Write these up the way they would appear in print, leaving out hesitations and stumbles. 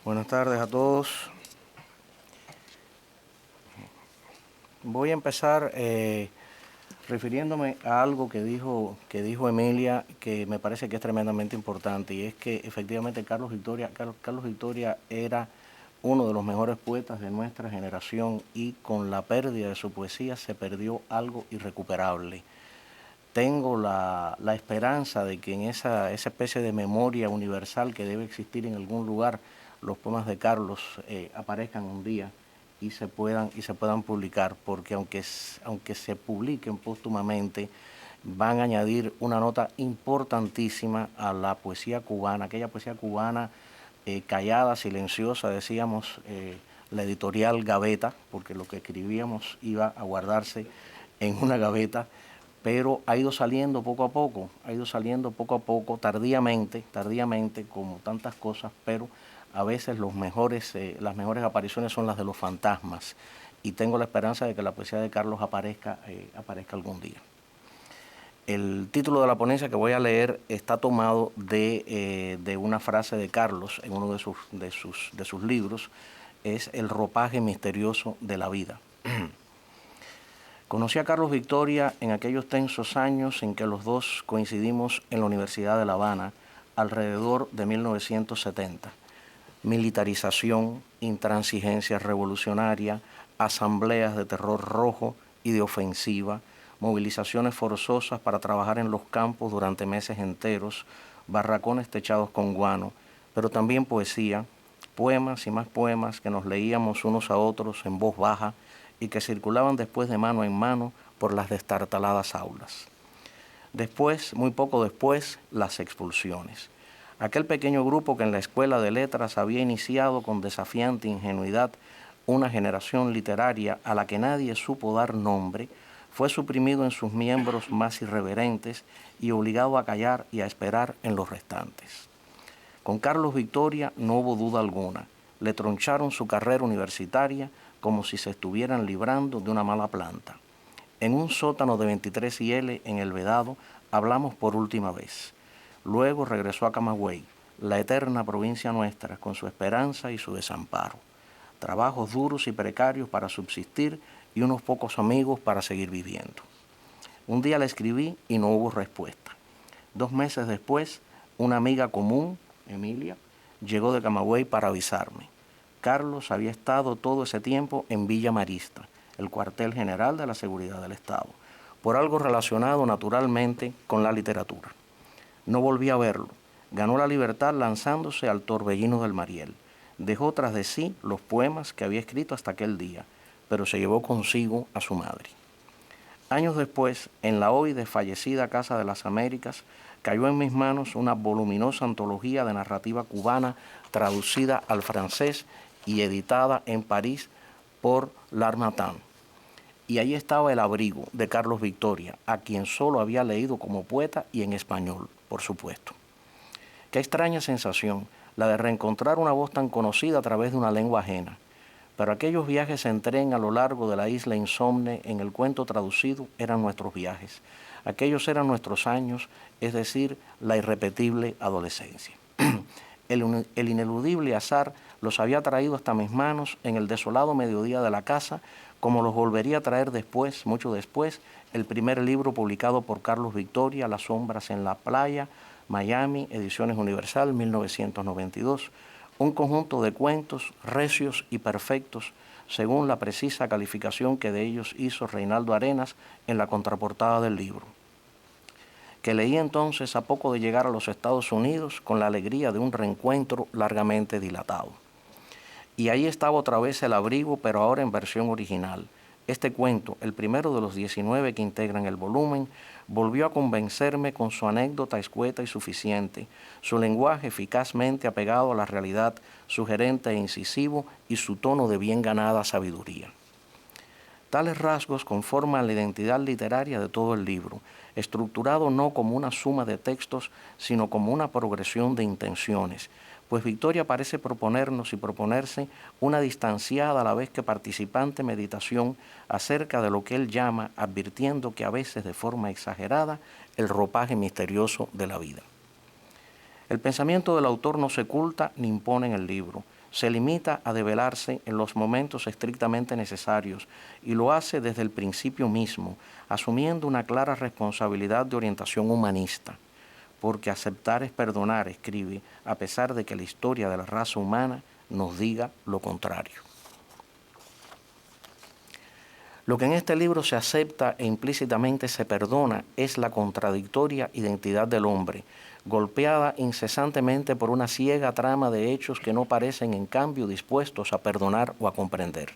Buenas tardes a todos. Voy a empezar refiriéndome a algo que dijo Emilia, que me parece que es tremendamente importante, y es que efectivamente Carlos Victoria era uno de los mejores poetas de nuestra generación, y con la pérdida de su poesía se perdió algo irrecuperable. Tengo la esperanza de que en esa especie de memoria universal que debe existir en algún lugar, los poemas de Carlos aparezcan un día y se puedan publicar, porque aunque se publiquen póstumamente, van a añadir una nota importantísima a la poesía cubana, aquella poesía cubana callada, silenciosa, decíamos, la editorial Gaveta, porque lo que escribíamos iba a guardarse en una gaveta, pero ha ido saliendo poco a poco, tardíamente, como tantas cosas, pero a veces las mejores apariciones son las de los fantasmas, y tengo la esperanza de que la poesía de Carlos aparezca algún día. El título de la ponencia que voy a leer está tomado de una frase de Carlos en uno de sus libros. Es El ropaje misterioso de la vida. Conocí a Carlos Victoria en aquellos tensos años en que los dos coincidimos en la Universidad de La Habana, alrededor de 1970. Militarización, intransigencia revolucionaria, asambleas de terror rojo y de ofensiva, movilizaciones forzosas para trabajar en los campos durante meses enteros, barracones techados con guano, pero también poesía, poemas y más poemas que nos leíamos unos a otros en voz baja y que circulaban después de mano en mano por las destartaladas aulas. Después, muy poco después, las expulsiones. Aquel pequeño grupo que en la Escuela de Letras había iniciado con desafiante ingenuidad una generación literaria a la que nadie supo dar nombre, fue suprimido en sus miembros más irreverentes y obligado a callar y a esperar en los restantes. Con Carlos Victoria no hubo duda alguna. Le troncharon su carrera universitaria como si se estuvieran librando de una mala planta. En un sótano de 23 y en El Vedado, hablamos por última vez. Luego regresó a Camagüey, la eterna provincia nuestra, con su esperanza y su desamparo. Trabajos duros y precarios para subsistir y unos pocos amigos para seguir viviendo. Un día le escribí y no hubo respuesta. 2 meses después, una amiga común, Emilia, llegó de Camagüey para avisarme. Carlos había estado todo ese tiempo en Villa Marista, el cuartel general de la Seguridad del Estado, por algo relacionado naturalmente con la literatura. No volví a verlo. Ganó la libertad lanzándose al torbellino del Mariel. Dejó tras de sí los poemas que había escrito hasta aquel día, pero se llevó consigo a su madre. Años después, en la hoy desfallecida Casa de las Américas, cayó en mis manos una voluminosa antología de narrativa cubana traducida al francés y editada en París por L'Harmattan. Y ahí estaba El abrigo de Carlos Victoria, a quien solo había leído como poeta y en español, por supuesto. Qué extraña sensación la de reencontrar una voz tan conocida a través de una lengua ajena. Pero aquellos viajes en tren a lo largo de la isla insomne en el cuento traducido eran nuestros viajes. Aquellos eran nuestros años, es decir, la irrepetible adolescencia. El ineludible azar los había traído hasta mis manos en el desolado mediodía de la casa, como los volvería a traer después, mucho después, el primer libro publicado por Carlos Victoria, Las sombras en la playa, Miami, Ediciones Universal, 1992, un conjunto de cuentos recios y perfectos, según la precisa calificación que de ellos hizo Reinaldo Arenas en la contraportada del libro, que leí entonces a poco de llegar a los Estados Unidos con la alegría de un reencuentro largamente dilatado. Y ahí estaba otra vez El abrigo, pero ahora en versión original. Este cuento, el primero de los 19 que integran el volumen, volvió a convencerme con su anécdota escueta y suficiente, su lenguaje eficazmente apegado a la realidad, sugerente e incisivo, y su tono de bien ganada sabiduría. Tales rasgos conforman la identidad literaria de todo el libro, estructurado no como una suma de textos, sino como una progresión de intenciones, pues Victoria parece proponernos y proponerse una distanciada a la vez que participante meditación acerca de lo que él llama, advirtiendo que a veces de forma exagerada, el ropaje misterioso de la vida. El pensamiento del autor no se oculta ni impone en el libro, se limita a develarse en los momentos estrictamente necesarios y lo hace desde el principio mismo, asumiendo una clara responsabilidad de orientación humanista. Porque aceptar es perdonar, escribe, a pesar de que la historia de la raza humana nos diga lo contrario. Lo que en este libro se acepta e implícitamente se perdona es la contradictoria identidad del hombre, golpeada incesantemente por una ciega trama de hechos que no parecen en cambio dispuestos a perdonar o a comprender.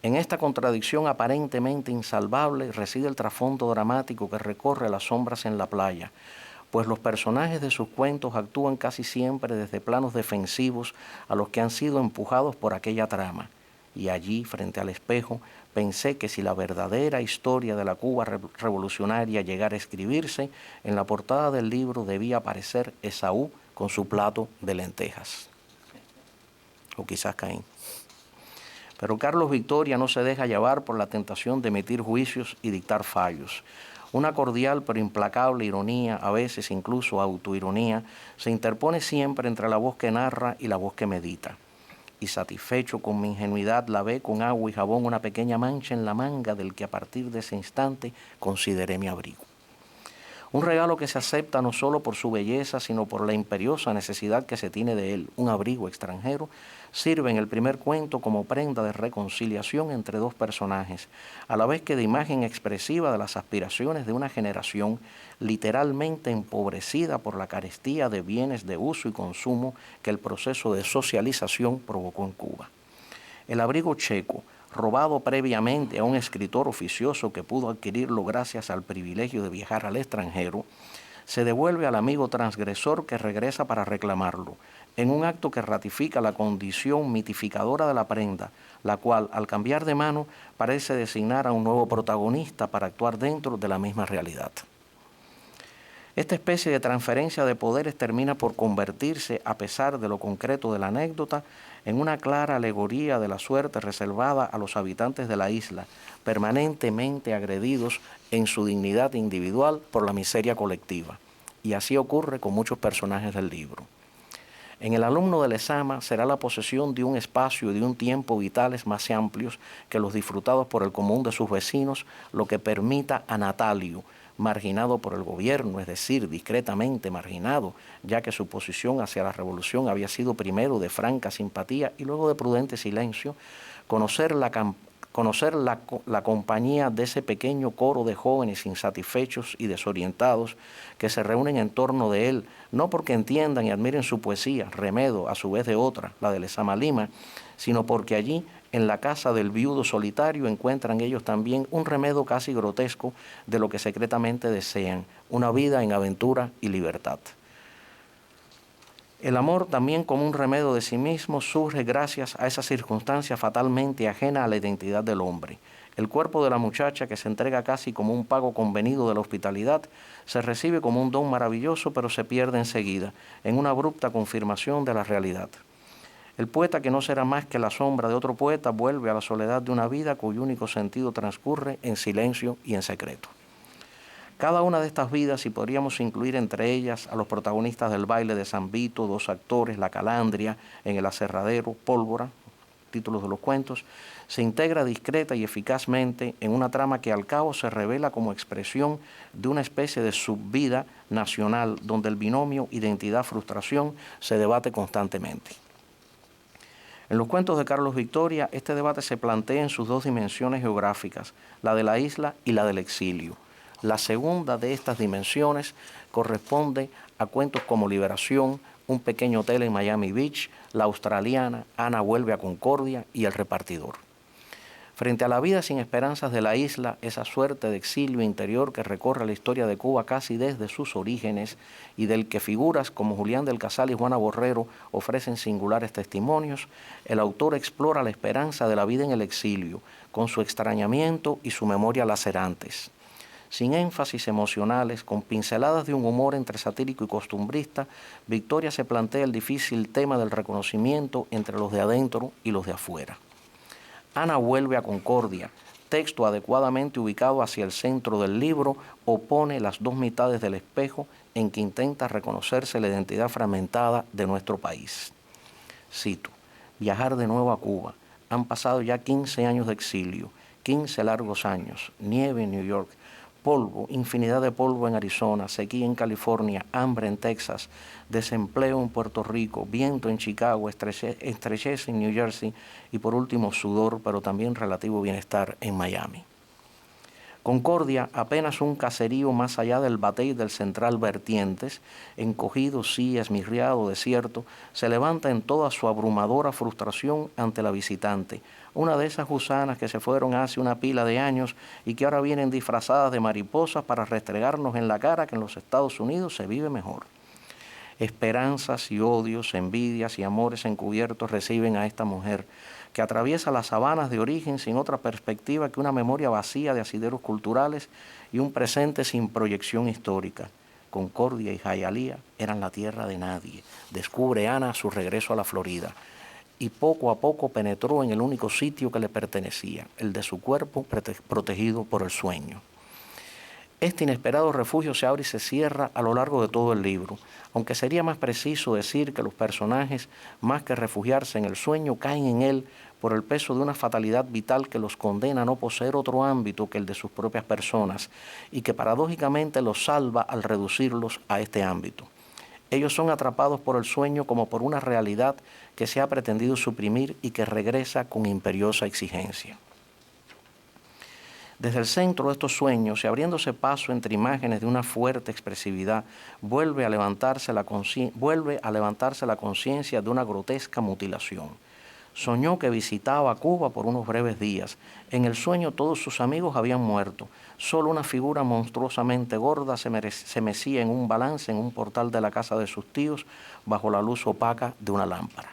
En esta contradicción aparentemente insalvable reside el trasfondo dramático que recorre las sombras en la playa, pues los personajes de sus cuentos actúan casi siempre desde planos defensivos a los que han sido empujados por aquella trama. Y allí, frente al espejo, pensé que si la verdadera historia de la Cuba revolucionaria llegara a escribirse, en la portada del libro debía aparecer Esaú con su plato de lentejas. O quizás Caín. Pero Carlos Victoria no se deja llevar por la tentación de emitir juicios y dictar fallos. Una cordial pero implacable ironía, a veces incluso autoironía, se interpone siempre entre la voz que narra y la voz que medita. Y satisfecho con mi ingenuidad lavé con agua y jabón una pequeña mancha en la manga del que a partir de ese instante consideré mi abrigo. Un regalo que se acepta no solo por su belleza, sino por la imperiosa necesidad que se tiene de él, un abrigo extranjero, sirve en el primer cuento como prenda de reconciliación entre dos personajes, a la vez que de imagen expresiva de las aspiraciones de una generación literalmente empobrecida por la carestía de bienes de uso y consumo que el proceso de socialización provocó en Cuba. El abrigo checo, robado previamente a un escritor oficioso que pudo adquirirlo gracias al privilegio de viajar al extranjero, se devuelve al amigo transgresor que regresa para reclamarlo, en un acto que ratifica la condición mitificadora de la prenda, la cual, al cambiar de mano, parece designar a un nuevo protagonista para actuar dentro de la misma realidad. Esta especie de transferencia de poderes termina por convertirse, a pesar de lo concreto de la anécdota, en una clara alegoría de la suerte reservada a los habitantes de la isla, permanentemente agredidos en su dignidad individual por la miseria colectiva. Y así ocurre con muchos personajes del libro. En el alumno de Lezama será la posesión de un espacio y de un tiempo vitales más amplios que los disfrutados por el común de sus vecinos, lo que permita a Natalio, marginado por el gobierno, es decir, discretamente marginado, ya que su posición hacia la revolución había sido primero de franca simpatía y luego de prudente silencio, conocer la compañía de ese pequeño coro de jóvenes insatisfechos y desorientados que se reúnen en torno de él, no porque entiendan y admiren su poesía, remedo a su vez de otra, la de Lezama Lima, sino porque allí, en la casa del viudo solitario, encuentran ellos también un remedio casi grotesco de lo que secretamente desean, una vida en aventura y libertad. El amor, también como un remedio de sí mismo, surge gracias a esa circunstancia fatalmente ajena a la identidad del hombre. El cuerpo de la muchacha, que se entrega casi como un pago convenido de la hospitalidad, se recibe como un don maravilloso, pero se pierde enseguida, en una abrupta confirmación de la realidad. El poeta, que no será más que la sombra de otro poeta, vuelve a la soledad de una vida cuyo único sentido transcurre en silencio y en secreto. Cada una de estas vidas, y podríamos incluir entre ellas a los protagonistas del baile de San Vito, dos actores, La Calandria, En el Aserradero, Pólvora, títulos de los cuentos, se integra discreta y eficazmente en una trama que al cabo se revela como expresión de una especie de subvida nacional donde el binomio identidad-frustración se debate constantemente. En los cuentos de Carlos Victoria, este debate se plantea en sus dos dimensiones geográficas, la de la isla y la del exilio. La segunda de estas dimensiones corresponde a cuentos como Liberación, Un pequeño hotel en Miami Beach, La australiana, Ana vuelve a Concordia y El repartidor. Frente a la vida sin esperanzas de la isla, esa suerte de exilio interior que recorre la historia de Cuba casi desde sus orígenes y del que figuras como Julián del Casal y Juana Borrero ofrecen singulares testimonios, el autor explora la esperanza de la vida en el exilio, con su extrañamiento y su memoria lacerantes. Sin énfasis emocionales, con pinceladas de un humor entre satírico y costumbrista, Victoria se plantea el difícil tema del reconocimiento entre los de adentro y los de afuera. Ana vuelve a Concordia, texto adecuadamente ubicado hacia el centro del libro, opone las dos mitades del espejo en que intenta reconocerse la identidad fragmentada de nuestro país. Cito: viajar de nuevo a Cuba. Han pasado ya 15 años de exilio, 15 largos años, nieve en New York, polvo, infinidad de polvo en Arizona, sequía en California, hambre en Texas, desempleo en Puerto Rico, viento en Chicago, estrechez en New Jersey y por último sudor, pero también relativo bienestar en Miami. Concordia, apenas un caserío más allá del batey del Central Vertientes, encogido, sí, esmirriado, desierto, se levanta en toda su abrumadora frustración ante la visitante, una de esas gusanas que se fueron hace una pila de años y que ahora vienen disfrazadas de mariposas para restregarnos en la cara que en los Estados Unidos se vive mejor. Esperanzas y odios, envidias y amores encubiertos reciben a esta mujer, que atraviesa las sabanas de origen sin otra perspectiva que una memoria vacía de asideros culturales y un presente sin proyección histórica. Concordia y Hialeah eran la tierra de nadie. Descubre Ana su regreso a la Florida y poco a poco penetró en el único sitio que le pertenecía, el de su cuerpo protegido por el sueño. Este inesperado refugio se abre y se cierra a lo largo de todo el libro, aunque sería más preciso decir que los personajes, más que refugiarse en el sueño, caen en él por el peso de una fatalidad vital que los condena a no poseer otro ámbito que el de sus propias personas y que paradójicamente los salva al reducirlos a este ámbito. Ellos son atrapados por el sueño como por una realidad que se ha pretendido suprimir y que regresa con imperiosa exigencia. Desde el centro de estos sueños y abriéndose paso entre imágenes de una fuerte expresividad, vuelve a levantarse la conciencia de una grotesca mutilación. Soñó que visitaba Cuba por unos breves días. En el sueño todos sus amigos habían muerto. Solo una figura monstruosamente gorda se mecía en un balance en un portal de la casa de sus tíos bajo la luz opaca de una lámpara.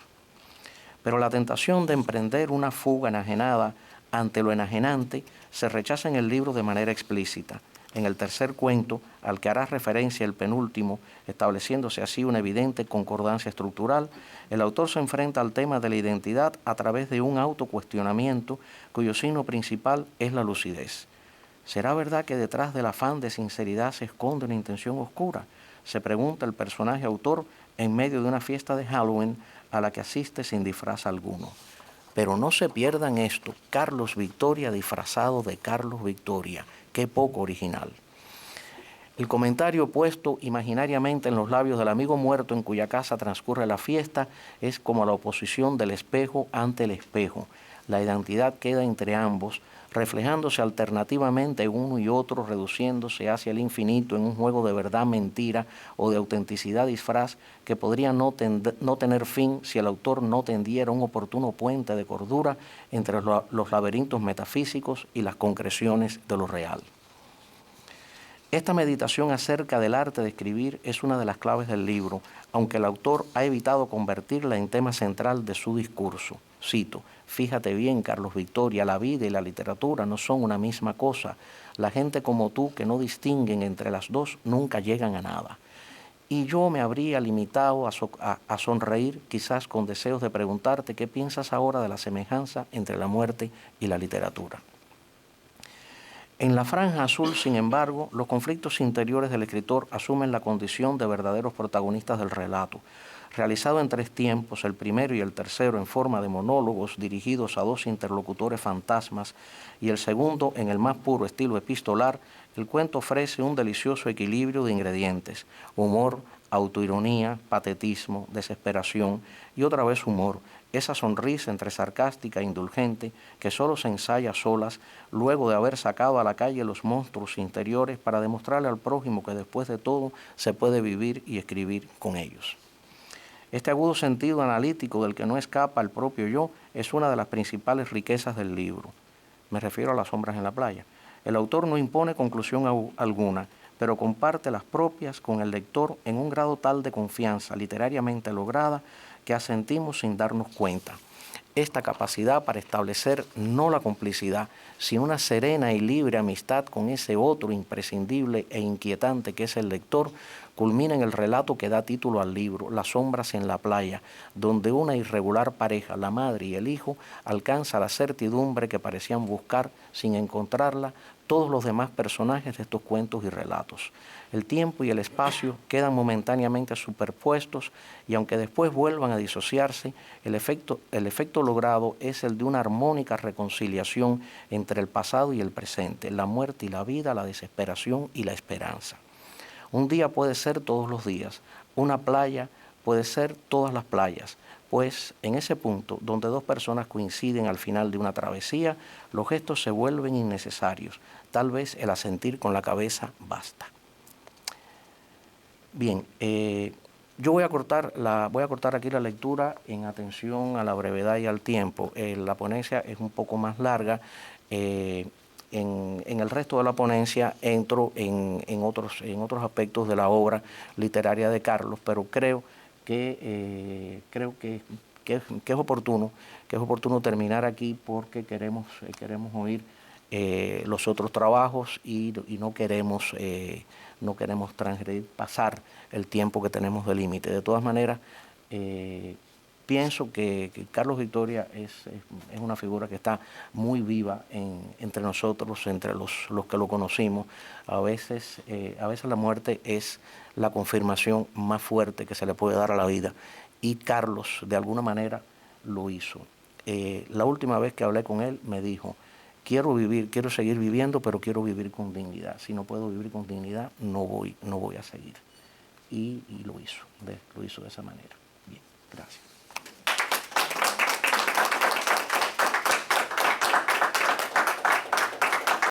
Pero la tentación de emprender una fuga enajenada ante lo enajenante se rechaza en el libro de manera explícita. En el tercer cuento, al que hará referencia el penúltimo, estableciéndose así una evidente concordancia estructural, el autor se enfrenta al tema de la identidad a través de un autocuestionamiento cuyo signo principal es la lucidez. ¿Será verdad que detrás del afán de sinceridad se esconde una intención oscura? Se pregunta el personaje autor en medio de una fiesta de Halloween a la que asiste sin disfraz alguno. Pero no se pierdan esto, Carlos Victoria disfrazado de Carlos Victoria, qué poco original. El comentario puesto imaginariamente en los labios del amigo muerto en cuya casa transcurre la fiesta es como la oposición del espejo ante el espejo. La identidad queda entre ambos, reflejándose alternativamente uno y otro, reduciéndose hacia el infinito en un juego de verdad-mentira o de autenticidad-disfraz que podría no tener fin si el autor no tendiera un oportuno puente de cordura entre los laberintos metafísicos y las concreciones de lo real. Esta meditación acerca del arte de escribir es una de las claves del libro, aunque el autor ha evitado convertirla en tema central de su discurso. Cito: fíjate bien, Carlos Victoria, la vida y la literatura no son una misma cosa. La gente como tú que no distinguen entre las dos nunca llegan a nada. Y yo me habría limitado a sonreír, quizás con deseos de preguntarte qué piensas ahora de la semejanza entre la muerte y la literatura. En La Franja Azul, sin embargo, los conflictos interiores del escritor asumen la condición de verdaderos protagonistas del relato. Realizado en 3 tiempos, el primero y el tercero en forma de monólogos dirigidos a 2 interlocutores fantasmas y el segundo en el más puro estilo epistolar, el cuento ofrece un delicioso equilibrio de ingredientes: humor, autoironía, patetismo, desesperación y otra vez humor, esa sonrisa entre sarcástica e indulgente que solo se ensaya a solas luego de haber sacado a la calle los monstruos interiores para demostrarle al prójimo que después de todo se puede vivir y escribir con ellos. Este agudo sentido analítico del que no escapa el propio yo es una de las principales riquezas del libro. Me refiero a Las sombras en la playa. El autor no impone conclusión alguna, pero comparte las propias con el lector en un grado tal de confianza literariamente lograda que asentimos sin darnos cuenta. Esta capacidad para establecer no la complicidad, sino una serena y libre amistad con ese otro imprescindible e inquietante que es el lector, culmina en el relato que da título al libro, Las sombras en la playa, donde una irregular pareja, la madre y el hijo, alcanza la certidumbre que parecían buscar sin encontrarla, todos los demás personajes de estos cuentos y relatos. El tiempo y el espacio quedan momentáneamente superpuestos y aunque después vuelvan a disociarse, el efecto logrado es el de una armónica reconciliación entre el pasado y el presente, la muerte y la vida, la desesperación y la esperanza. Un día puede ser todos los días, una playa puede ser todas las playas, pues en ese punto donde dos personas coinciden al final de una travesía, los gestos se vuelven innecesarios, tal vez el asentir con la cabeza basta. Bien, yo voy a cortar aquí la lectura en atención a la brevedad y al tiempo. La ponencia es un poco más larga. En el resto de la ponencia entro en otros aspectos de la obra literaria de Carlos, pero creo que es oportuno terminar aquí porque queremos oír los otros trabajos y no queremos transgredir, pasar el tiempo que tenemos de límite. De todas maneras, pienso que Carlos Victoria es una figura que está muy viva entre nosotros, entre los que lo conocimos. A veces la muerte es la confirmación más fuerte que se le puede dar a la vida y Carlos de alguna manera lo hizo. La última vez que hablé con él me dijo: quiero seguir viviendo, pero quiero vivir con dignidad. Si no puedo vivir con dignidad, no voy a seguir. Y lo hizo de esa manera. Bien, gracias.